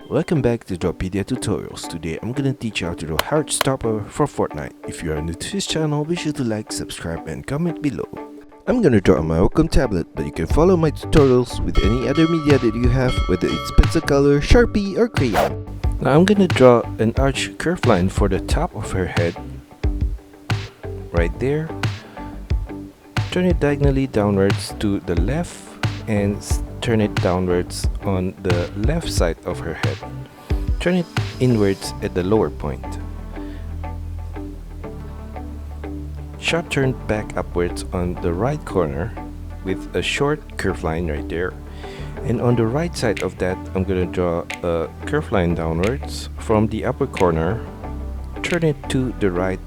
Welcome back to DRAWPEDIA tutorials. Today I'm gonna teach you how to draw heart stopper for Fortnite. If you are new to this channel, be sure to like, subscribe and comment below. I'm gonna draw on my Wacom tablet, but you can follow my tutorials with any other media that you have, whether it's pencil color, Sharpie or crayon. Now I'm gonna draw an arch curved line for the top of her head, right there. Turn it diagonally downwards to the left and turn it downwards on the left side of her head. Turn it inwards at the lower point. Sharp turn back upwards on the right corner with a short curved line right there. And on the right side of that, I'm gonna draw a curved line downwards from the upper corner. Turn it to the right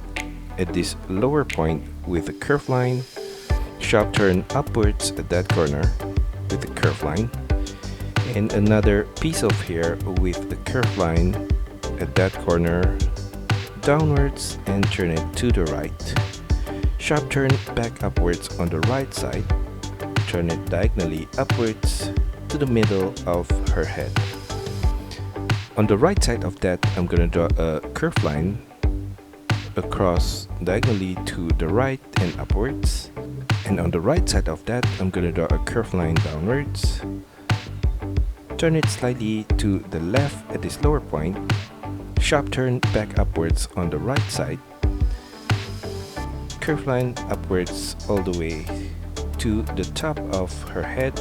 at this lower point with a curved line. Sharp turn upwards at that corner with a curved line, and another piece of hair with a curved line at that corner downwards and turn it to the right. Sharp turn back upwards on the right side. Turn it diagonally upwards to the middle of her head. On the right side of that, I'm gonna draw a curved line across diagonally to the right and upwards. And on the right side of that, I'm gonna draw a curved line downwards. Turn it slightly to the left at this lower point. Sharp turn back upwards on the right side. Curved line upwards all the way to the top of her head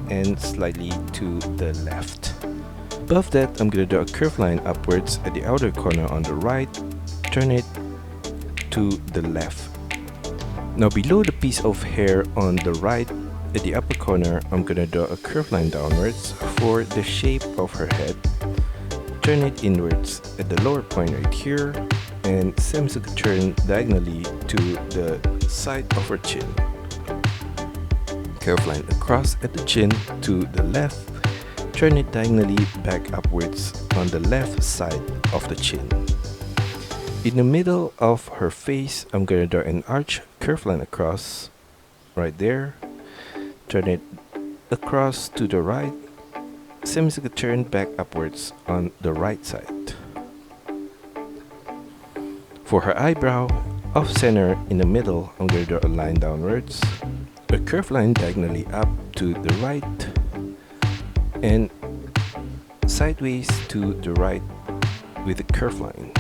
and slightly to the left. Above that, I'm gonna draw a curved line upwards at the outer corner on the right. Turn it to the left. Now below the piece of hair on the right at the upper corner, I'm gonna draw a curved line downwards for the shape of her head. Turn it inwards at the lower point right here and semicircle turn diagonally to the side of her chin. Curved line across at the chin to the left. Turn it diagonally back upwards on the left side of the chin. In the middle of her face, I'm gonna draw an arch curved line across right there. Turn it across to the right. Semicircle turn back upwards on the right side. For her eyebrow, off center in the middle, I'm gonna draw a line downwards. A curved line diagonally up to the right and sideways to the right with a curved line.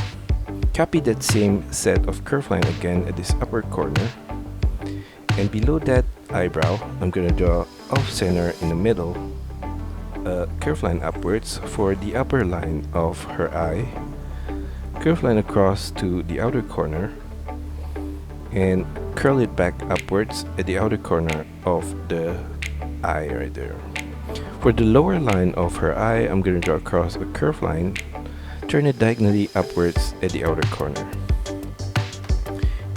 Copy that same set of curved line again at this upper corner, and below that eyebrow I'm gonna draw off center in the middle a curved line upwards for the upper line of her eye, curved line across to the outer corner, and curl it back upwards at the outer corner of the eye right there. For the lower line of her eye, I'm gonna draw across a curved line. Turn it diagonally upwards at the outer corner.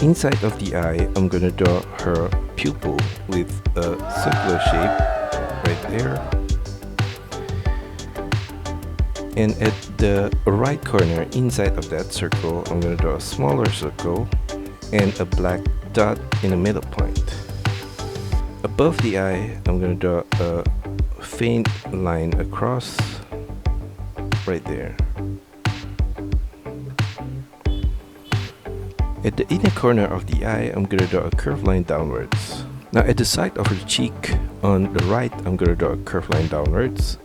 Inside of the eye, I'm gonna draw her pupil with a circular shape right there. And at the right corner, inside of that circle, I'm gonna draw a smaller circle and a black dot in the middle point. Above the eye, I'm gonna draw a faint line across right there. At the inner corner of the eye, I'm gonna draw a curved line downwards. Now at the side of her cheek on the right, I'm gonna draw a curved line downwards.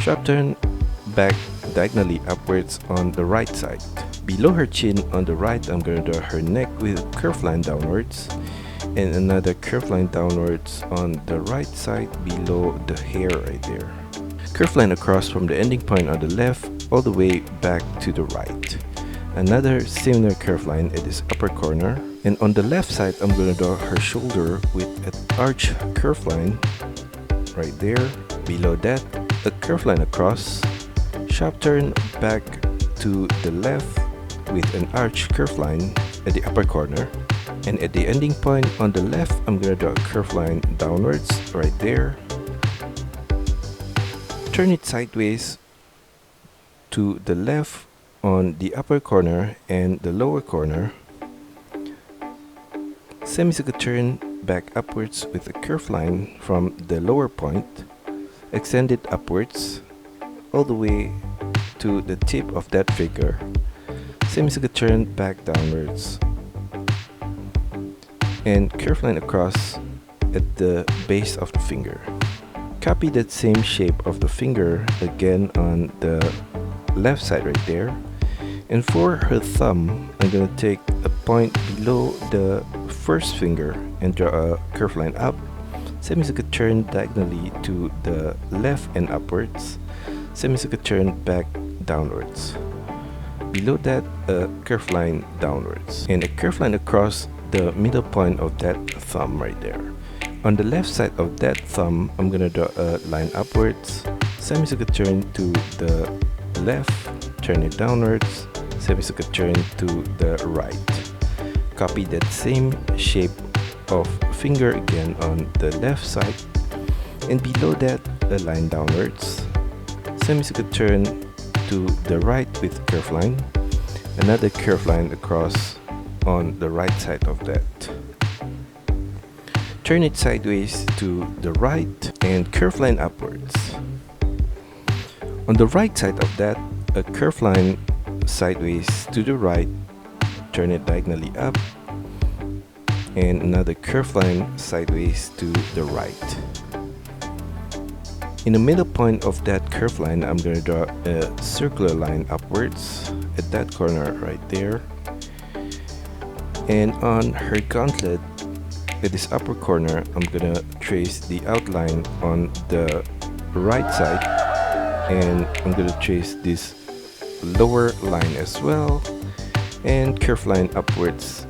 Sharp turn back diagonally upwards on the right side. Below her chin on the right, I'm gonna draw her neck with a curved line downwards and another curved line downwards on the right side below the hair right there. Curved line across from the ending point on the left all the way back to the right. Another similar curved line at this upper corner, and on the left side I'm gonna draw her shoulder with an arch curved line right there. Below that, a curved line across, sharp turn back to the left with an arch curved line at the upper corner, and at the ending point on the left I'm gonna draw a curved line downwards right there. Turn it sideways to the left on the upper corner and the lower corner. Semicircle turn back upwards with a curved line from the lower point. Extend it upwards all the way to the tip of that finger. Same as you could turn back downwards. And curve line across at the base of the finger. Copy that same shape of the finger again on the left side right there. And for her thumb, I'm gonna take a point below the first finger and draw a curve line up. Same as you could turn diagonally to the left and upwards. Same as you could turn back downwards. Below that, a curve line downwards. And a curve line across the middle point of that thumb right there. On the left side of that thumb, I'm gonna draw a line upwards. Same as you could turn to the left, turn it downwards. Same as you could turn to the right. Copy that same shape of finger again on the left side. And below that, a line downwards. Same as you could turn to the right with curve line. Another curve line across on the right side of that. Turn it sideways to the right and curve line upwards. On the right side of that, a curve line sideways to the right, turn it diagonally up, and another curve line sideways to the right. In the middle point of that curve line, I'm going to draw a circular line upwards at that corner right there. And on her gauntlet, at this upper corner, I'm gonna trace the outline on the right side, and I'm gonna trace this lower line as well, and curve line upwards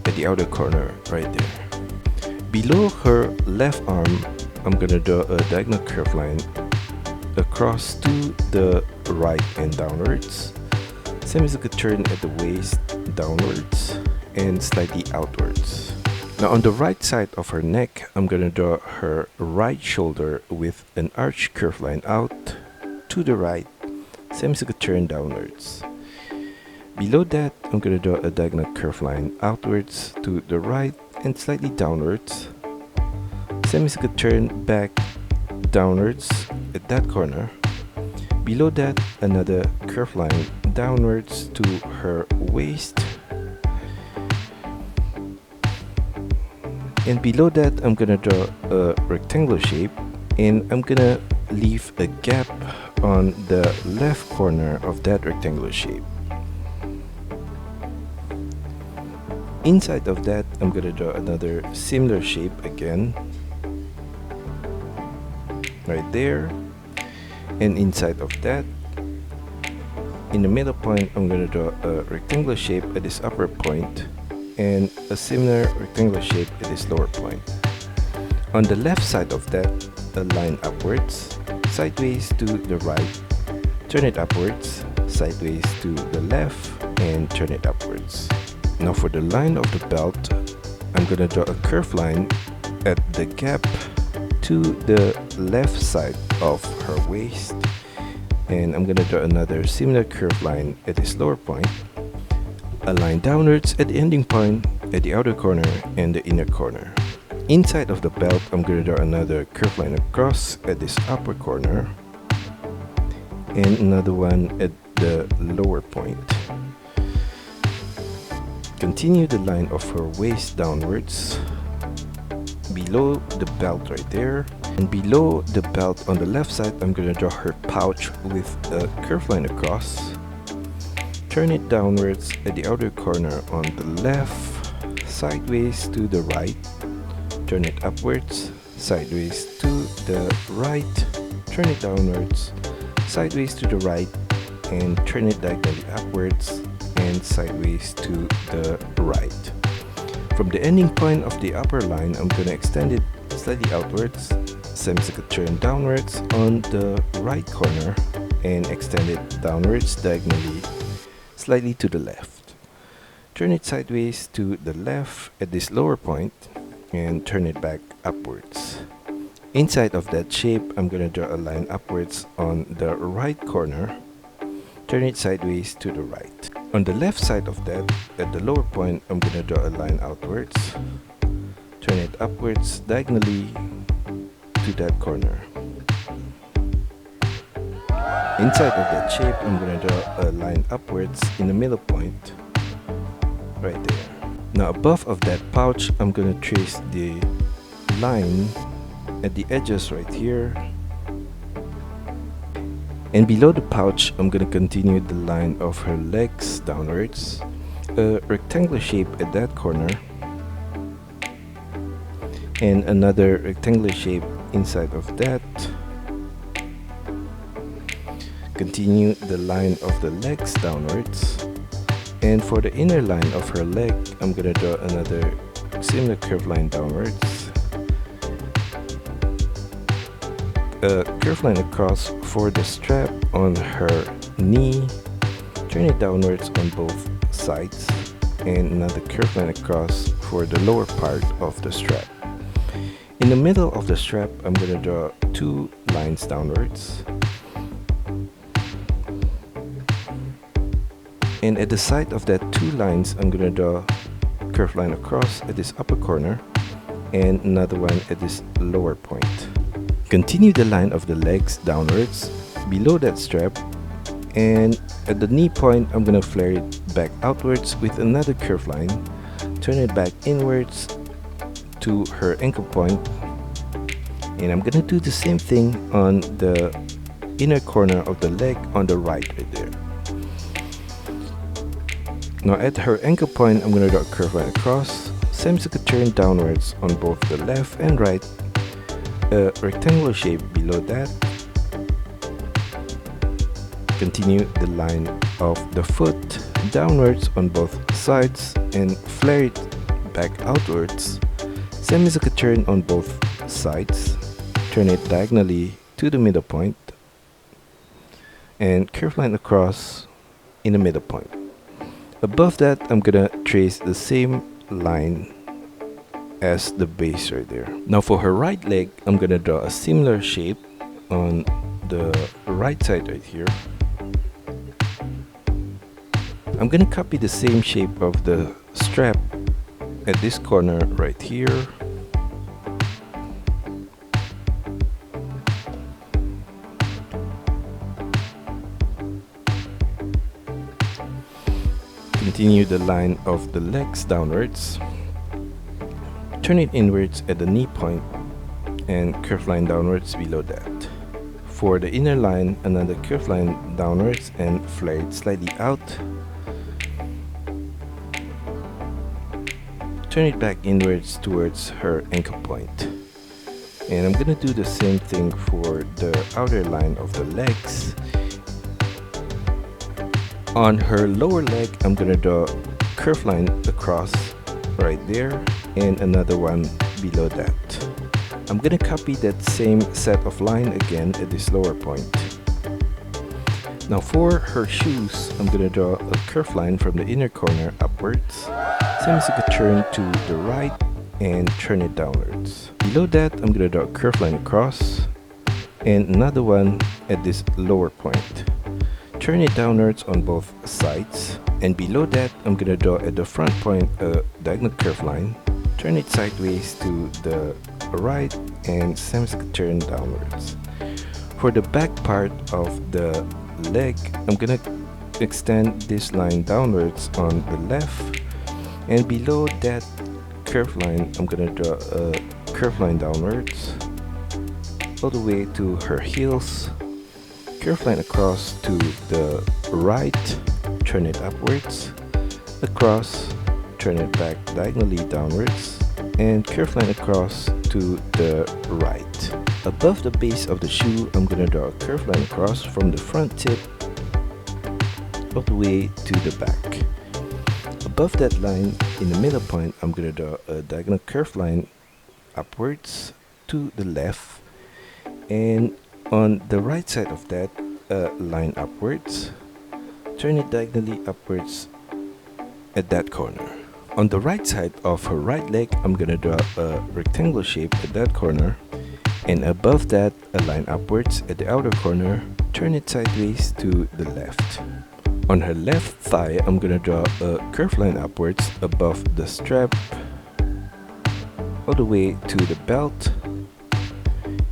at the outer corner right there. Below her left arm, I'm gonna draw a diagonal curve line across to the right and downwards. Same as you could turn at the waist downwards and slightly outwards. Now on the right side of her neck, I'm gonna draw her right shoulder with an arch curve line out to the right, same as you could turn downwards. Below that, I'm gonna draw a diagonal curve line outwards to the right and slightly downwards, same as you could turn back downwards at that corner. Below that, another curve line downwards to her waist. And below that, I'm gonna draw a rectangular shape, and I'm gonna leave a gap on the left corner of that rectangular shape. Inside of that, I'm gonna draw another similar shape again, right there. And inside of that, in the middle point, I'm gonna draw a rectangular shape at this upper point, and a similar rectangular shape at this lower point. On the left side of that, a line upwards, sideways to the right, turn it upwards, sideways to the left, and turn it upwards. Now for the line of the belt, I'm gonna draw a curved line at the gap to the left side of her waist, and I'm gonna draw another similar curved line at this lower point. A line downwards at the ending point at the outer corner and the inner corner. Inside of the belt, I'm going to draw another curved line across at this upper corner and another one at the lower point. Continue the line of her waist downwards below the belt right there, and below the belt on the left side, I'm going to draw her pouch with a curved line across. Turn it downwards at the outer corner on the left, sideways to the right. Turn it upwards, sideways to the right. Turn it downwards, sideways to the right, and turn it diagonally upwards and sideways to the right. From the ending point of the upper line, I'm going to extend it slightly outwards, same as I could turn downwards on the right corner and extend it downwards diagonally slightly to the left. Turn it sideways to the left at this lower point and turn it back upwards. Inside of that shape, I'm going to draw a line upwards on the right corner. Turn it sideways to the right. On the left side of that, at the lower point, I'm going to draw a line outwards. Turn it upwards diagonally to that corner. Inside of that shape, I'm gonna draw a line upwards in the middle point, right there. Now above of that pouch, I'm gonna trace the line at the edges right here. And below the pouch, I'm gonna continue the line of her legs downwards, a rectangular shape at that corner, and another rectangular shape inside of that. Continue the line of the legs downwards, and for the inner line of her leg, I'm gonna draw another similar curved line downwards, a curved line across for the strap on her knee, turn it downwards on both sides, and another curved line across for the lower part of the strap. In the middle of the strap, I'm gonna draw two lines downwards, and at the side of that two lines, I'm gonna draw a curved line across at this upper corner and another one at this lower point. Continue the line of the legs downwards below that strap, and at the knee point, I'm gonna flare it back outwards with another curved line, turn it back inwards to her ankle point, and I'm gonna do the same thing on the inner corner of the leg on the right there. Now at her ankle point, I'm gonna draw a curved line across, semicircle turn downwards on both the left and right, a rectangular shape below that. Continue the line of the foot downwards on both sides and flare it back outwards, semicircle turn on both sides, turn it diagonally to the middle point, and curved line across in the middle point. Above that, I'm gonna trace the same line as the base right there. Now for her right leg, I'm gonna draw a similar shape on the right side right here. I'm gonna copy the same shape of the strap at this corner right here. Continue the line of the legs downwards, turn it inwards at the knee point, and curved line downwards below that. For the inner line, another curved line downwards and flare it slightly out. Turn it back inwards towards her ankle point. And I'm gonna do the same thing for the outer line of the legs. On her lower leg, I'm gonna draw a curved line across right there and another one below that. I'm gonna copy that same set of line again at this lower point. Now for her shoes, I'm gonna draw a curved line from the inner corner upwards, semicircle turn to the right and turn it downwards. Below that, I'm gonna draw a curved line across and another one at this lower point. Turn it downwards on both sides, and below that, I'm gonna draw at the front point a diagonal curved line, turn it sideways to the right and semicircle turn downwards. For the back part of the leg, I'm gonna extend this line downwards on the left, and below that curved line, I'm gonna draw a curved line downwards all the way to her heels, curved line across to the right, turn it upwards, across, turn it back diagonally downwards, and curved line across to the right. Above the base of the shoe, I'm gonna draw a curved line across from the front tip all the way to the back. Above that line, in the middle point, I'm gonna draw a diagonal curved line upwards to the left, and on the right side of that, line upwards, turn it diagonally upwards at that corner. On the right side of her right leg, I'm gonna draw a rectangular shape at that corner, and above that, a line upwards at the outer corner, turn it sideways to the left. On her left thigh, I'm gonna draw a curved line upwards above the strap all the way to the belt,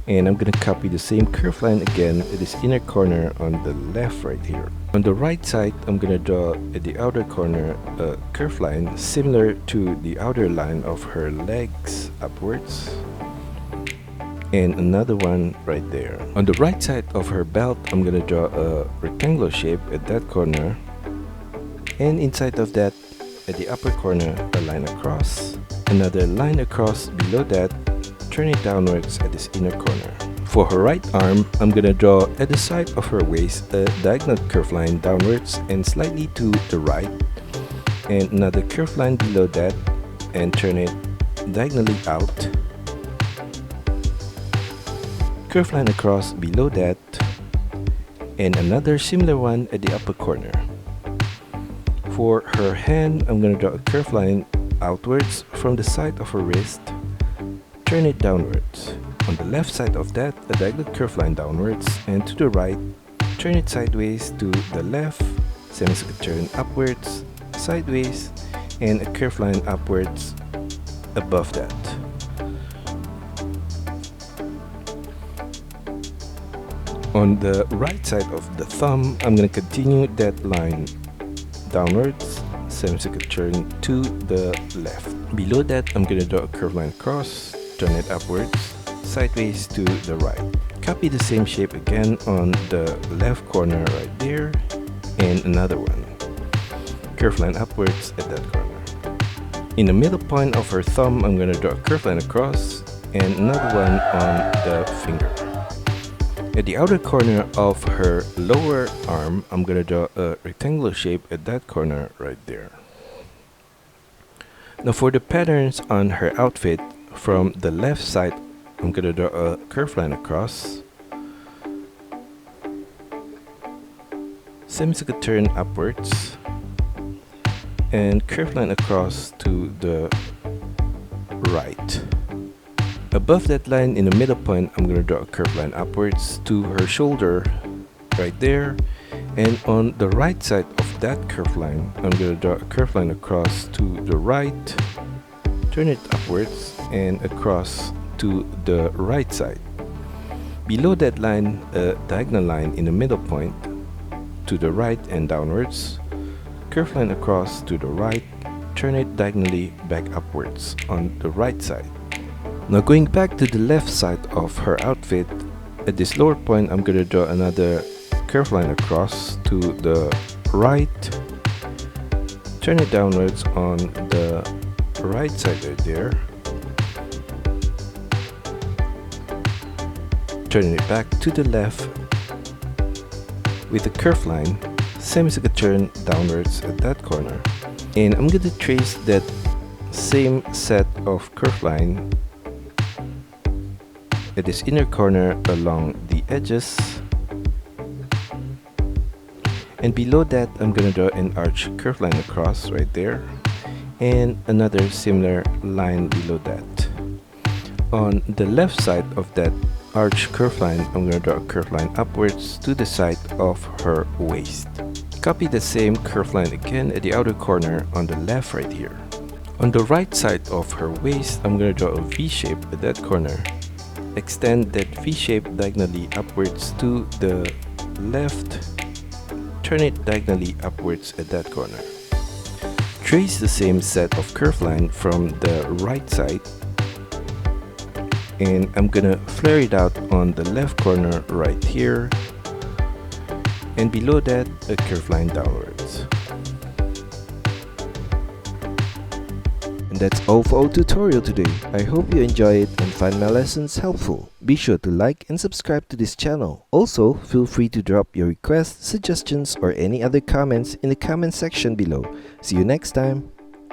And I'm gonna copy the same curve line again at this inner corner on the left right here. On the right side, I'm gonna draw at the outer corner a curve line similar to the outer line of her legs upwards, and another one right there. On the right side of her belt, I'm gonna draw a rectangular shape at that corner, and inside of that, at the upper corner, a line across, another line across below that, turn it downwards at this inner corner. For her right arm, I'm gonna draw at the side of her waist a diagonal curve line downwards and slightly to the right, and another curve line below that, and turn it diagonally out. Curve line across below that, and another similar one at the upper corner. For her hand, I'm gonna draw a curve line outwards from the side of her wrist, turn it downwards. On the left side of that, a diagonal curve line downwards, and to the right, turn it sideways to the left, semicircular turn upwards, sideways, and a curve line upwards above that. On the right side of the thumb, I'm going to continue that line downwards, semicircular turn to the left. Below that, I'm going to draw a curve line across, turn it upwards, sideways to the right. Copy the same shape again on the left corner right there, and another one. Curve line upwards at that corner. In the middle point of her thumb, I'm going to draw a curve line across, and another one on the finger. At the outer corner of her lower arm, I'm going to draw a rectangular shape at that corner right there. Now for the patterns on her outfit, from the left side, I'm going to draw a curve line across, semicircular turn upwards, and curve line across to the right. Above that line in the middle point, I'm going to draw a curve line upwards to her shoulder right there, and on the right side of that curve line, I'm going to draw a curve line across to the right, turn it upwards and across to the right side. Below that line, a diagonal line in the middle point to the right and downwards, curve line across to the right, turn it diagonally back upwards on the right side. Now going back to the left side of her outfit, at this lower point I'm going to draw another curve line across to the right, turn it downwards on the right side right there, turning it back to the left with a curve line, semicircular turn downwards at that corner. And I'm going to trace that same set of curve line at this inner corner along the edges, and below that I'm gonna draw an arch curve line across right there, and another similar line below that. On the left side of that arch curve line, I'm gonna draw a curve line upwards to the side of her waist. Copy the same curve line again at the outer corner on the left right here. On the right side of her waist, I'm gonna draw a V shape at that corner. Extend that V shape diagonally upwards to the left, turn it diagonally upwards at that corner. Trace the same set of curve line from the right side, and I'm gonna flare it out on the left corner right here, and below that a curve line downwards. And that's all for our tutorial today. I hope you enjoy it and find my lessons helpful. Be sure to like and subscribe to this channel. Also, feel free to drop your requests, suggestions, or any other comments in the comment section below. See you next time.